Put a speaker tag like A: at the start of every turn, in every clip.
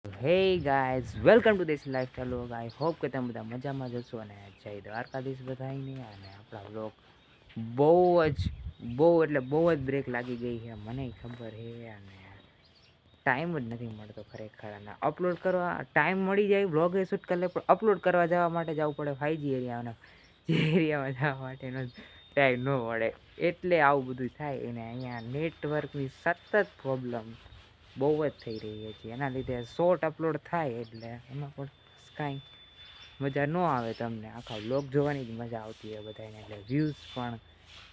A: Hey guys welcome to this lifestyle vlog. I hope કે તમે બધા મજામાં જશો અને જય દ્વારકાધીશ બધાને. અને આપણા વ્લોગ બહુ બહુ જ બ્રેક લાગી ગઈ છે, મને ખબર છે. અને ટાઈમ જ નથી મળતો ખરેખર. અને અપલોડ કરવા ટાઈમ મળી જાય, વ્લોગ એ શૂટ કરી લે, પણ અપલોડ કરવા જવા માટે જવું પડે 5G એરિયામાં. જે એરિયામાં જવા માટેનો ટાઈમ ન મળે, એટલે આવું બધું થાય. અને અહીંયા નેટવર્કની સતત પ્રોબ્લેમ બહુ જ થઈ રહી છે. એના લીધે શોર્ટ અપલોડ થાય એટલે એમાં પણ કાંઈ મજા ન આવે. તમને આખા વ્લોગ જોવાની જ મજા આવતી હોય બધાને, એટલે વ્યૂઝ પણ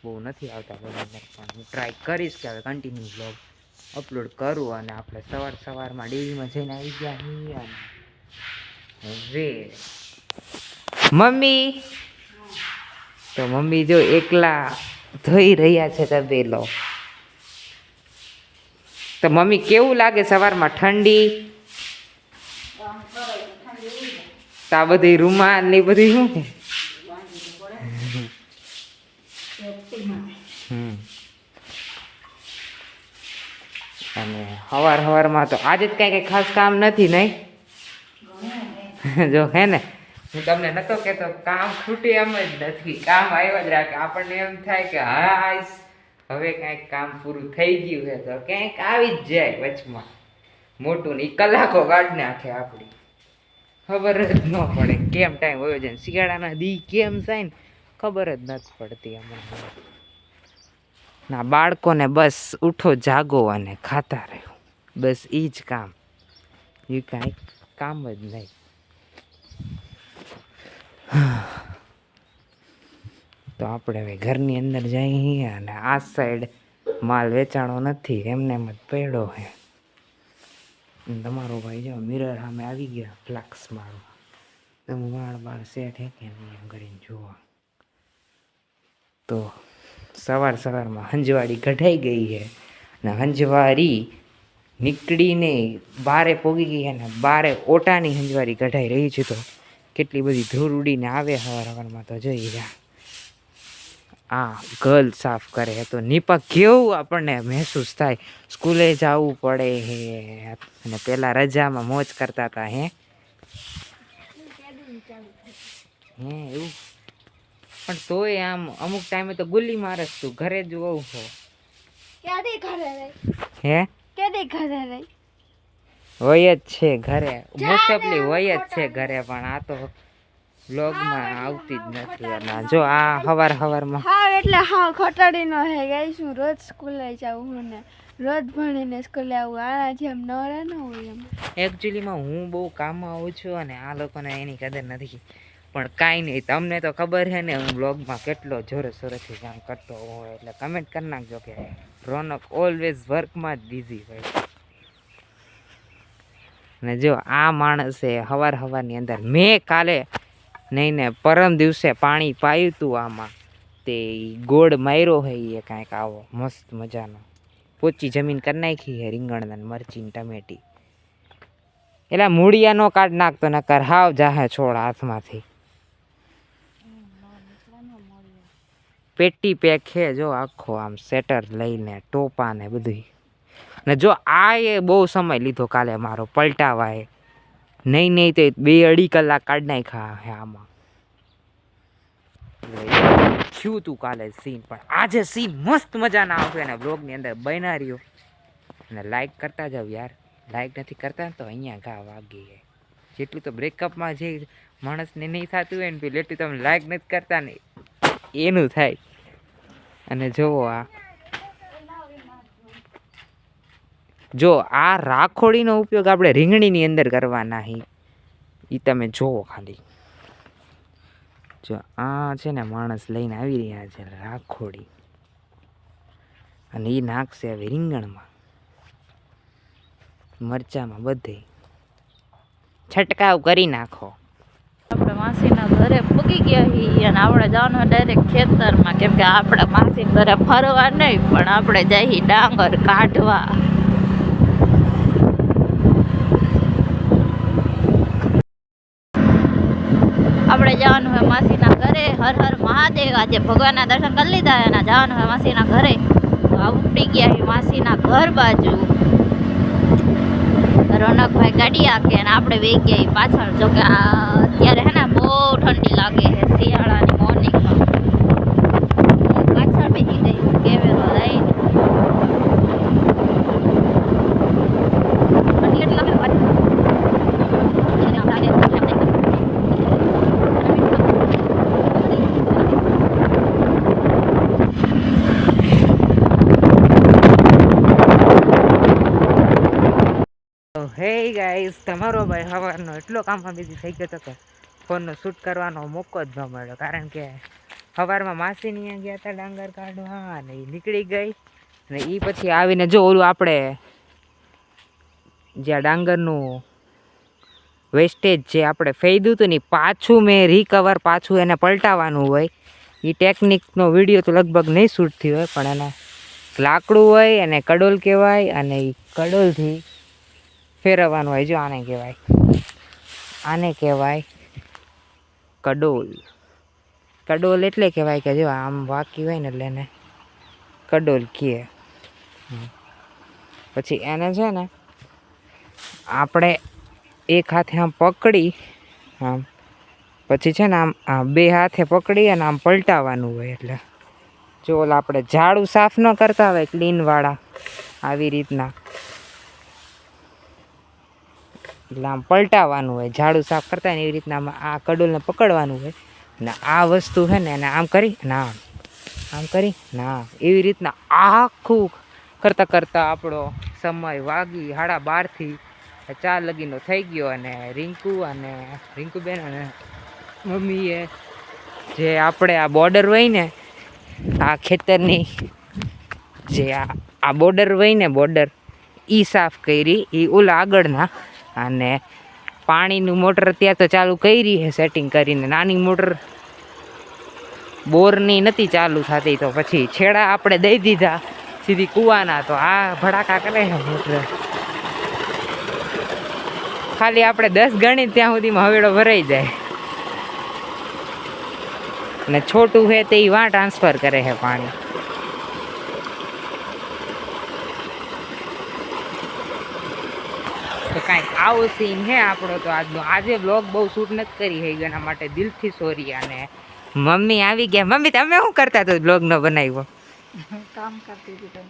A: બહુ નથી આવતા બધાને. પણ હું ટ્રાય કરીશ કે હવે કન્ટિન્યુ વ્લોગ અપલોડ કરું. અને આપણે સવારમાં ડેરીમાં જઈને આવી ગયા છીએ. અને હવે મમ્મી તો મમ્મી જો એકલા ધોઈ રહ્યા છે તબેલો. તો મમ્મી કેવું લાગે સવારમાં? ઠંડી તો આ બધી રૂમાલ ને બધી શું છે? અને સવારમાં તો આજે જ કાંઈ ખાસ કામ નથી નહીં. જો હે ને, હું તમને નતો કહેતો કામ ખૂટે એમ જ નથી, કામ આવ્યા જ રાખે. આપણને એમ થાય કે હા હવે કાંઈક કામ પૂરું થઈ ગયું છે, તો ક્યાંક આવી જ જાય વચમાં મોટું ને કલાકો કાઢ નાખે આપણી, ખબર જ ન પડે કેમ ટાઈમ હોય જાય. શિયાળાના દી કેમ થાય ને ખબર જ નથી પડતી હમણાં. ના બાળકોને બસ ઉઠો જાગો અને ખાતા રહ્યો, બસ એ જ કામ, એ કાંઈ કામ જ નહીં. તો આપણે હવે ઘરની અંદર જઈએ. અને આ સાઈડ માલ વેચાણો નથી, એમને એમ જ પડ્યો છે. તમારો ભાઈ જો મિરર સામે આવી ગયા ફ્લાક્સ મારવા. તમે વાળ સેટ હે કે નહીં એમ કરીને જોવા. તો સવારમાં હંજવાળી કઢાઈ ગઈ છે, અને હંજવાળી નીકળીને બારે પોગી ગઈ છે. અને બારે ઓટાની હંજવાળી કઢાઈ રહી છે. તો કેટલી બધી ધૂળ ઉડીને આવે સવારમાં તો જોઈ રહ્યા. આ ગર્લ સાફ કરે તો નીપા કેવું આપણને મહેસૂસ થાય. સ્કૂલે જવું પડે હે, અને પેલા રજામાં મોજ કરતા હતા. હે એવું પણ તોય આમ અમુક ટાઈમે તો ગુલ્લી મારસ તું, ઘરે જ હોઉં છો. હે હોય જ છે ઘરે, મોસ્ટ ઓફલી હોય જ છે ઘરે. પણ આ તો વ્લોગમાં આવતી જ નથી. અને જો આ સવારમાં
B: એટલે હા ખટાડીનો હે ગઈ છું. રોજ સ્કૂલે જાઉં ને રોજ ભણીને સ્કૂલે આવું. આના જેમ નવરા ન હોય એમ.
A: એકચ્યુઅલીમાં હું બહુ કામમાં આવું છું, અને આ લોકોને એની કદર નથી. પણ કાંઈ નહીં, તમને તો ખબર છે ને હું વ્લોગમાં કેટલો જોરથી કામ કરતો હોય. એટલે કમેન્ટ કરી નાખજો કે રોનક ઓલવેઝ વર્કમાં જ બિઝી હોય. અને જો આ માણસે સવારની અંદર મેં કાલે નહીં ને પરમ દિવસે પાણી પાયું હતું આમાં, તે ગોળ માર્યો હોય એ કાંઈક આવો મસ્ત મજાનો. પોચી જમીન કરી નાખી છે રીંગણ મરચી ટમેટી. એટલે મૂળિયા નો કાઢ નાખતો, નકર હાવ જાહે છોડ હાથમાંથી. પેટી પેક છે જો આખો, આમ સેટર લઈને ટોપા ને બધું. ને જો આ એ બહુ સમય લીધો કાલે મારો પલટાવા એ. નહીં તો 2-2.5 કલાક કાઢ નાખ્યા હે આમાં. થયું તું કાલે સીન, પણ આજે સીન મસ્ત મજાના આવશે. અને બ્લોગની અંદર બના રહ્યો. અને લાઈક કરતા જાવ યાર, લાઈક નથી કરતા તો અહીંયા ઘા વાગી જાય. જેટલું તો બ્રેકઅપમાં જે માણસને નહીં થતું હોય ને પેલું, એટલું તમે લાઈક નથી કરતા ને એનું થાય. અને જોવો આ રાખોડીનો ઉપયોગ આપણે રીંગણીની અંદર કરવાના હી, એ તમે જોવો ખાલી. જો આ છે ને માણસ લઈને આવી રહ્યા છે રાખોડી, અને એ નાખશે હવે રીંગણમાં, મરચામાં, બધે છંટકાવ કરી નાખો.
B: આપણે માસીના ઘરે પૂગી ગયા છીએ, અને આપણે જવાનું ડાયરેક્ટ ખેતરમાં. કેમ કે આપણે માસી ઘરે ફરવા નહીં, પણ આપણે જઈએ ડાંગર કાઢવા. આપણે જવાનું હોય માસીના ઘરે. હર હર મહાદેવ. આજે ભગવાનના દર્શન કરી લીધા, એના જવાનું હોય માસીના ઘરે. તો ઉપડી ગયા માસીના ઘર બાજુ. રોનકભાઈ ગાડી આકે અને આપણે વેગ ગયા પાછળ. જો કે અત્યારે હે ને બહુ ઠંડી લાગે છે શિયાળાની મોર્નિંગમાં. હું પાછળ બેસી ગઈ કેમેરો લઈને. ઠંડી એટલી લાગે પાછળ.
A: હે ગાઈસ, તમારો ભાઈ સવારનો એટલો કામમાં બીજી થઈ ગયો હતો કે ફોનનો શૂટ કરવાનો મોકો જ ન મળ્યો. કારણ કે સવારમાં માસીની અહીંયા ગયા હતા ડાંગર કાઢવા અને એ નીકળી ગઈ. અને એ પછી આવીને જો ઓલું આપણે જ્યાં ડાંગરનું વેસ્ટેજ જે આપણે ફેંદ્યું હતું ને પાછું મેં રિકવર પાછું એને પલટાવવાનું હોય. એ ટેકનિકનો વિડીયો તો લગભગ નહીં શૂટ થયો હોય, પણ એને લાકડું હોય એને કડોલ કહેવાય અને એ કડોલથી ફેરવવાનું હોય. જો આને કહેવાય કડોલ. કડોલ એટલે કહેવાય કે જો આમ વાકી હોય ને એટલે એને કડોલ કહે. પછી એને છે ને આપણે એક હાથે આમ પકડી આમ પછી છે ને આમ બે હાથે પકડી અને આમ પલટાવવાનું હોય. એટલે જો ઓલા આપણે ઝાડુ સાફ ન કરતા હોય ક્લીનવાળા આવી રીતના, એટલે આમ પલટાવવાનું હોય. ઝાડુ સાફ કરતા હોય ને એવી રીતના આ કડોલને પકડવાનું હોય ને આ વસ્તુ છે ને એને આમ કરી ના આમ કરી ના એવી રીતના આખું કરતાં કરતાં આપણો સમય વાગી 12:30 4 લગીનો થઈ ગયો. અને રિંકુબેન અને મમ્મીએ જે આપણે આ બોર્ડર હોય ને આ ખેતરની જે આ બોર્ડર હોય ને બોર્ડર એ સાફ કરી. એ ઓલા આગળના અને પાણીનું મોટર અત્યારે તો ચાલુ કરી છે સેટિંગ કરીને. નાની મોટર બોરની નથી ચાલુ થતી તો પછી છેડા આપણે દઈ દીધા સીધી કૂવાના. તો આ ભડાકા કરે છે મોટર. ખાલી આપણે 10 ગણી ત્યાં સુધીમાં હવેડો ભરાઈ જાય. અને છોટું છે તે વાં ટ્રાન્સફર કરે છે પાણી. તો કાંઈક આવો સીન હે આપણો તો આજનો. આજે બ્લોગ બહુ શૂટ નથી કરી છે એના માટે દિલથી સોરી. અને મમ્મી આવી ગયા. મમ્મી તમે શું કરતા તો બ્લોગ ન બનાવ્યો?
B: કામ કરતી હતી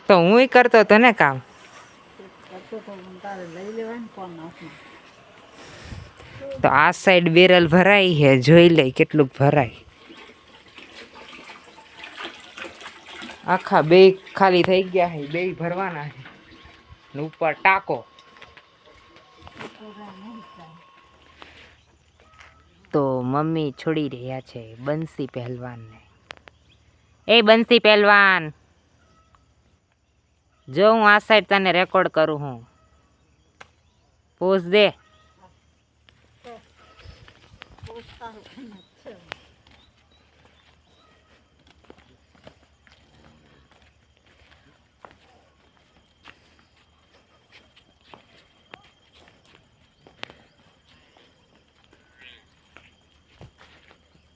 A: તો હું કરતો હતો ને કામ. તો આ સાઈડ બેરલ ભરાઈ છે, જોઈ લઈ કેટલું ભરાય. આખા બે ખાલી થઈ ગયા છે, બે ભરવાના છે. ઉપર ટાંકો. તો મમ્મી છોડી રહ્યા છે બંસી પહેલવાનને. એ બંસી પહેલવાન, જો હું આ સાઈડ તને રેકોર્ડ કરું હું, પોઝ દે.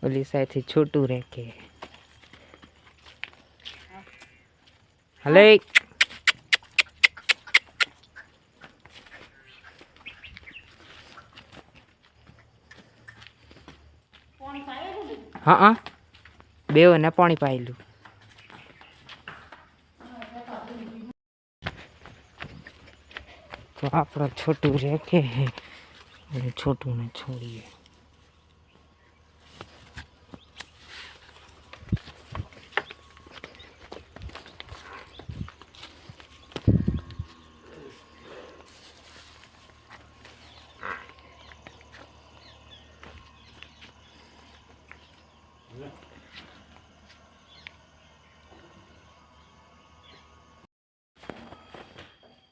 A: ઓલી સાઈડથી છોટું રે કે હલે. હા બેઓને પાણી પાયેલું. તો આપણો છોટું રે કે છોટું ને છોડીએ.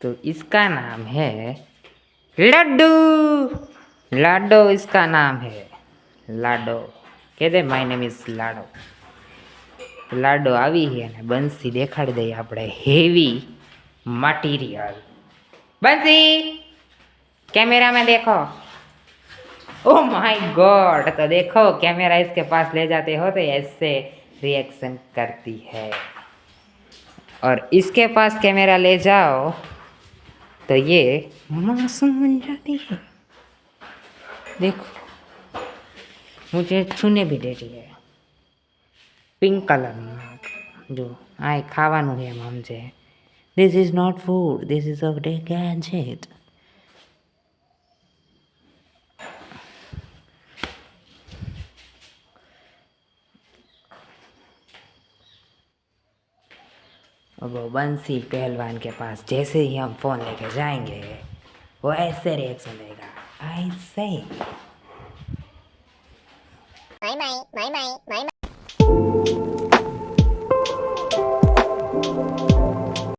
A: तो इसका नाम है लड्डू. लाडो इसका नाम है. लाडो कह दे माय नेम इज लाडो. लाडो આવી છે ને બંસી દેખાડી દઈએ આપણે હેવી मटेरियल. बंसी कैमरा में देखो. Oh my God. तो देखो कैमरा इसके पास ले जाते हो तो ऐसे रिएक्शन करती है. और इसके पास कैमरा ले जाओ तो ये मासूम बन जाती है। देखो मुझे छूने भी दे रही है। પિંક કલરનું જો આ ખાવાનું છે એમ છે. This is not food, this is a gadget. अब वो बंसी पहलवान के पास जैसे ही हम फोन लेके जाएंगे वो ऐसे रिएक्शन देगा ऐसे.